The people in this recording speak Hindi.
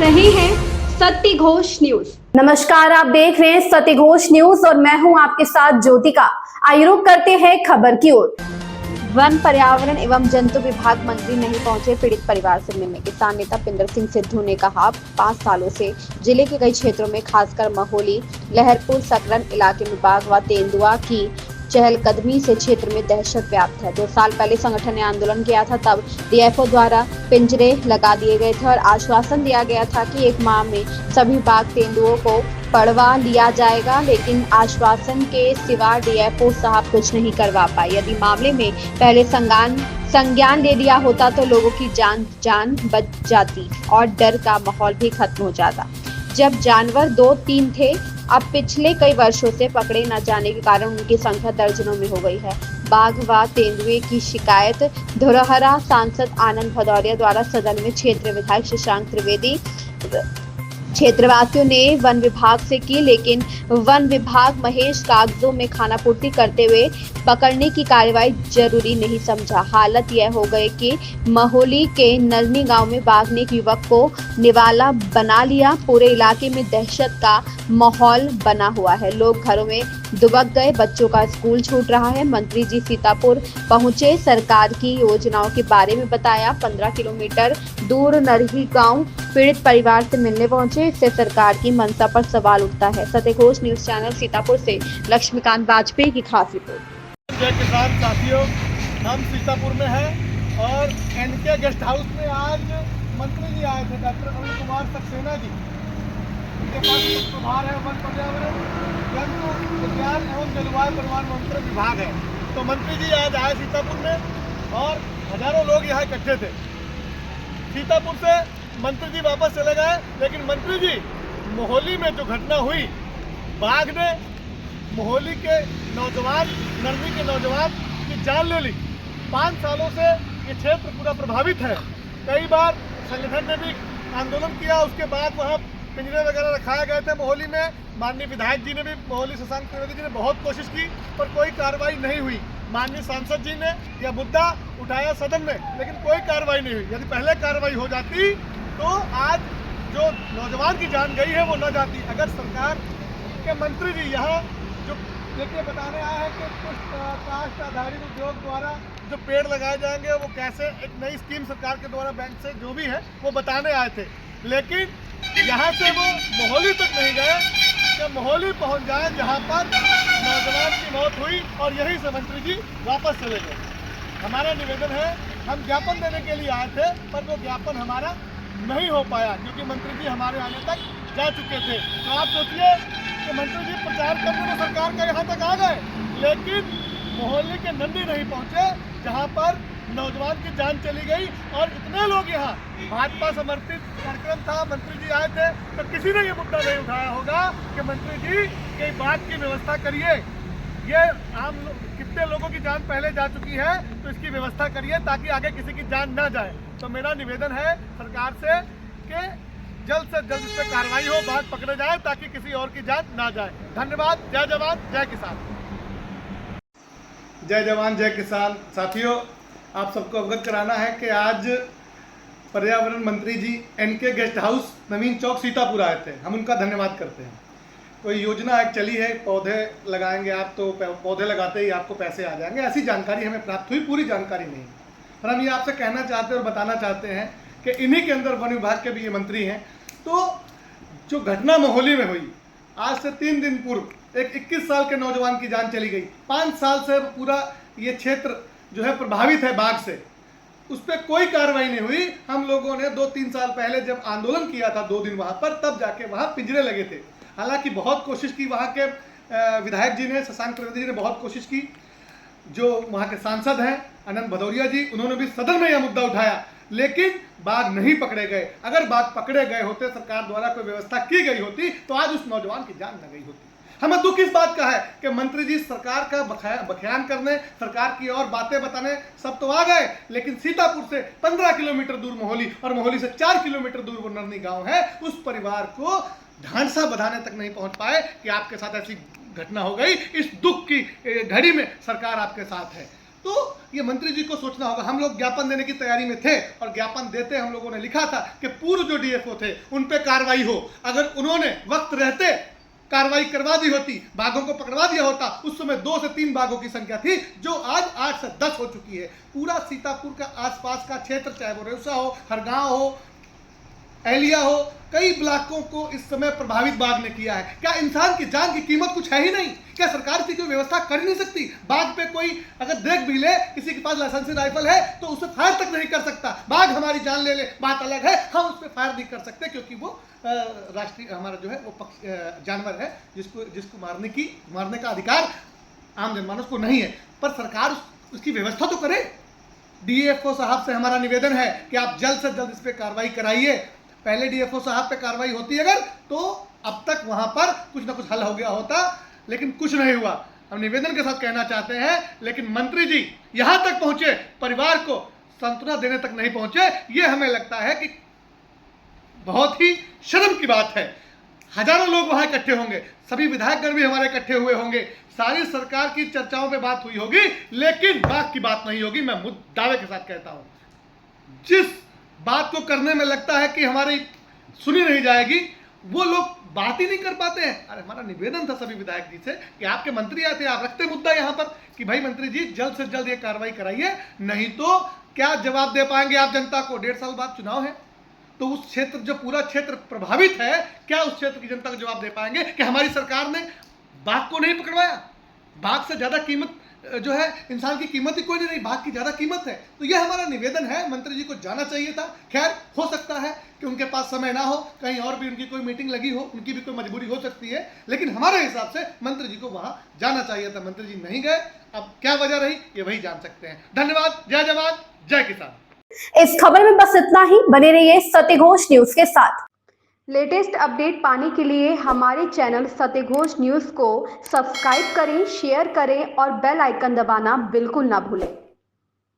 रहे हैं सत्य घोष न्यूज। नमस्कार, आप देख रहे हैं सत्य घोष न्यूज और मैं हूं आपके साथ ज्योतिका। आइए रुक करते हैं खबर की ओर। वन पर्यावरण एवं जंतु विभाग मंत्री नहीं पहुंचे पीड़ित परिवार से मिलने। किसान नेता पिंदर सिंह सिद्धू ने कहा, 5 सालों से जिले के कई क्षेत्रों में खासकर महोली, लहरपुर, सकरन इलाके में बाघ व तेंदुआ की चहलकदमी से क्षेत्र में दहशत व्याप्त है। 2 साल पहले संगठन ने आंदोलन किया था, तब डीएफओ द्वारा पिंजरे लगा दिए गए थे और आश्वासन दिया गया था कि 1 माह में सभी बाघ तेंदुओं को पड़वा लिया जाएगा, लेकिन आश्वासन के सिवा डीएफओ साहब कुछ नहीं करवा पाए। यदि मामले में पहले संज्ञान दे दिया होता तो लोगों की जान बच जाती और डर का माहौल भी खत्म हो जाता। जब जानवर 2-3 थे, अब पिछले कई वर्षों से पकड़े न जाने के कारण उनकी संख्या दर्जनों में हो गई है। बाघ व तेंदुए की शिकायत धुरहरा सांसद आनंद भदौरिया द्वारा सदन में क्षेत्रीय विधायक शशांक त्रिवेदी क्षेत्रवासियों ने वन विभाग से की, लेकिन वन विभाग महेश कागजों में खानापूर्ति करते हुए पकड़ने की कार्रवाई जरूरी नहीं समझा। हालत यह हो गई कि महोली के नरनी गांव में बाघ ने एक युवक को निवाला बना लिया। पूरे इलाके में दहशत का माहौल बना हुआ है। लोग घरों में दुबक गए, बच्चों का स्कूल छूट रहा है। मंत्री जी सीतापुर पहुंचे, सरकार की योजनाओं के बारे में बताया। 15 किलोमीटर दूर नरही गांव पीड़ित परिवार से मिलने पहुंचे। इससे सरकार की मंशा पर सवाल उठता है। सत्य घोष न्यूज चैनल सीतापुर से लक्ष्मीकांत वाजपेयी की खास रिपोर्ट। जय किसान साथियों, हम सीतापुर में हैं और एनके गेस्ट हाउस में आज मंत्री जी आए थे, डॉक्टर अरुण कुमार सक्सेना जी। उनके पास प्रभार है वन पर्यावरण, जंतु विज्ञान एवं जलवायु परिवर्तन मंत्री विभाग है। तो मंत्री जी आज आए सीतापुर में और हजारों लोग यहाँ इकट्ठे थे। सीतापुर से मंत्री जी वापस चले गए, लेकिन मंत्री जी मोहाली में जो घटना हुई, बाघ ने मोहाली के नौजवान, नरनी के नौजवान की जान ले ली। 5 सालों से ये क्षेत्र पूरा प्रभावित है। कई बार संगठन ने भी आंदोलन किया, उसके बाद वहाँ पिंजरे वगैरह रखाए गए थे मोहाली में। माननीय विधायक जी ने भी, मोहाली शशांक त्रिवेदी जी ने बहुत कोशिश की, पर कोई कार्रवाई नहीं हुई। माननीय सांसद जी ने यह मुद्दा उठाया सदन में, लेकिन कोई कार्रवाई नहीं हुई। यदि पहले कार्रवाई हो जाती तो आज जो नौजवान की जान गई है वो न जाती। अगर सरकार के मंत्री जी यहाँ जो देखिए बताने आए हैं कि कुछ काष्ठ आधारित उद्योग द्वारा जो पेड़ लगाए जाएंगे वो कैसे, एक नई स्कीम सरकार के द्वारा बैंक से जो भी है वो बताने आए थे, लेकिन यहाँ से वो मोहाली तक नहीं गए कि मोहाली पहुँच जाए जहाँ पर नौजवान की मौत हुई और यहीं से मंत्री जी वापस चले गए। हमारा निवेदन है, हम ज्ञापन देने के लिए आए थे, पर वो ज्ञापन हमारा नहीं हो पाया क्योंकि मंत्री जी हमारे आने तक जा चुके थे। तो आप सोचिए कि मंत्री जी प्रचार करने में सरकार का यहाँ तक आ गए, लेकिन मोहाली के नंदी नहीं पहुँचे जहाँ पर नौजवान की जान चली गई। और इतने लोग यहाँ, भाजपा समर्थित कार्यक्रम था, मंत्री जी आए थे, तो किसी ने ये मुद्दा नहीं उठाया होगा कि मंत्री जी कई बात की व्यवस्था करिए। ये आम कितने लोगों की जान पहले जा चुकी है, तो इसकी व्यवस्था करिए ताकि आगे किसी की जान ना जाए। तो मेरा निवेदन है सरकार से कि जल्द से जल्द इस पर कार्रवाई हो, बाघ पकड़े जाए ताकि किसी और की जान ना जाए। धन्यवाद। जय जवान जय किसान। जय जवान जय किसान साथियों, आप सबको अवगत कराना है कि आज पर्यावरण मंत्री जी एनके गेस्ट हाउस नवीन चौक सीतापुर आए थे। हम उनका धन्यवाद करते हैं। कोई योजना एक चली है, पौधे लगाएंगे आप, तो पौधे लगाते ही आपको पैसे आ जाएंगे, ऐसी जानकारी हमें प्राप्त हुई, पूरी जानकारी नहीं। पर हम ये आपसे कहना चाहते हैं और बताना चाहते हैं कि इन्हीं के अंदर वन विभाग के भी ये मंत्री हैं। तो जो घटना मोहाली में हुई, आज से 3 दिन पूर्व एक 21 साल के नौजवान की जान चली गई। 5 साल से पूरा ये क्षेत्र जो है प्रभावित है बाघ से, उस पर कोई कार्रवाई नहीं हुई। हम लोगों ने 2-3 साल पहले जब आंदोलन किया था 2 दिन वहाँ पर, तब जाके वहाँ पिंजरे लगे थे। हालांकि बहुत कोशिश की वहाँ के विधायक जी ने, शशांक त्रिवेदी जी ने बहुत कोशिश की। जो वहाँ के सांसद हैं आनंद भदौरिया जी, उन्होंने भी सदन में यह मुद्दा उठाया, लेकिन बाघ नहीं पकड़े गए। अगर बाघ पकड़े गए होते, सरकार द्वारा कोई व्यवस्था की गई होती, तो आज उस नौजवान की जान न गई होती। हमें दुख इस बात का है कि मंत्री जी सरकार का बख्यान करने, सरकार की और बातें बताने सब तो आ गए, लेकिन सीतापुर से 15 किलोमीटर दूर मोहाली और मोहाली से 4 किलोमीटर दूर वो नरनी गांव है, उस परिवार को ढांढसा बधाने तक नहीं पहुंच पाए कि आपके साथ ऐसी घटना हो गई। इस दुख की घड़ी में सरकार आपके साथ है। तो ये मंत्री जी को सोचना होगा। हम लोग ज्ञापन देने की तैयारी में थे और ज्ञापन देते हम लोगों ने लिखा था कि पूर्व जो डीएफओ थे उन पे कार्रवाई हो। अगर उन्होंने वक्त रहते कार्रवाई करवा दी होती, बाघों को पकड़वा दिया होता, उस समय 2 से 3 बाघों की संख्या थी जो आज 8 से 10 हो चुकी है। पूरा सीतापुर का आसपास का क्षेत्र, चाहे वो रेउसा हो, हरगांव हो, एलिया हो, कई ब्लॉकों को इस समय प्रभावित बाघ ने किया है। क्या इंसान की जान की कीमत कुछ है ही नहीं? क्या सरकार इसकी कोई व्यवस्था कर ही नहीं सकती? बाघ पे कोई अगर देख भी ले, किसी के पास लाइसेंसी राइफल है तो उसे फायर तक नहीं कर सकता। बाघ हमारी जान ले ले बात अलग है, हम उस पर फायर नहीं कर सकते क्योंकि वो राष्ट्रीय हमारा जो है वो जानवर है जिसको मारने का अधिकार आम जनमानस को नहीं है। पर सरकार उसकी व्यवस्था तो करे। डीएफओ साहब से हमारा निवेदन है कि आप जल्द से जल्द इस पर कार्रवाई कराइए। पहले डीएफओ साहब पे कार्रवाई होती अगर तो अब तक वहां पर कुछ ना कुछ हल हो गया होता, लेकिन कुछ नहीं हुआ। हम निवेदन के साथ कहना चाहते हैं, लेकिन मंत्री जी यहां तक पहुंचे, परिवार को सांत्वना देने तक नहीं पहुंचे। ये हमें लगता है कि बहुत ही शर्म की बात है। हजारों लोग वहां इकट्ठे होंगे, सभी विधायकगण भी हमारे इकट्ठे हुए होंगे, सारी सरकार की चर्चाओं पे बात हुई होगी, लेकिन बाघ की बात नहीं होगी। मैं दावे के साथ कहता हूं, जिस बात को करने में लगता है कि हमारी सुनी नहीं जाएगी, वो लोग बात ही नहीं कर पाते हैं। अरे हमारा निवेदन था सभी विधायक जी से कि आपके मंत्री आए थे, आप रखते मुद्दा यहाँ पर कि भाई मंत्री जी जल्द से जल्द ये कार्रवाई कराइए, नहीं तो क्या जवाब दे पाएंगे आप जनता को? 1.5 साल बाद चुनाव है, तो उस क्षेत्र, जो पूरा क्षेत्र प्रभावित है, क्या उस क्षेत्र की जनता को जवाब दे पाएंगे कि हमारी सरकार ने बाघ को नहीं पकड़वाया? बाघ से ज्यादा कीमत जो है इंसान की कीमत ही कोई नहीं, बाघ की ज्यादा कीमत है। तो यह हमारा निवेदन है, मंत्री जी को जाना चाहिए था। खैर, हो सकता है कि उनके पास समय ना हो, कहीं और भी उनकी कोई मीटिंग लगी हो, उनकी भी कोई मजबूरी हो सकती है, लेकिन हमारे हिसाब से मंत्री जी को वहां जाना चाहिए था। मंत्री जी नहीं गए, अब क्या वजह रही ये वही जान सकते हैं। धन्यवाद। जय जवान जय किसान। इस खबर में बस इतना ही। बने रहिए सत्यघोष न्यूज के साथ। लेटेस्ट अपडेट पाने के लिए हमारे चैनल सत्यघोष न्यूज़ को सब्सक्राइब करें, शेयर करें और बेल आइकन दबाना बिल्कुल ना भूलें।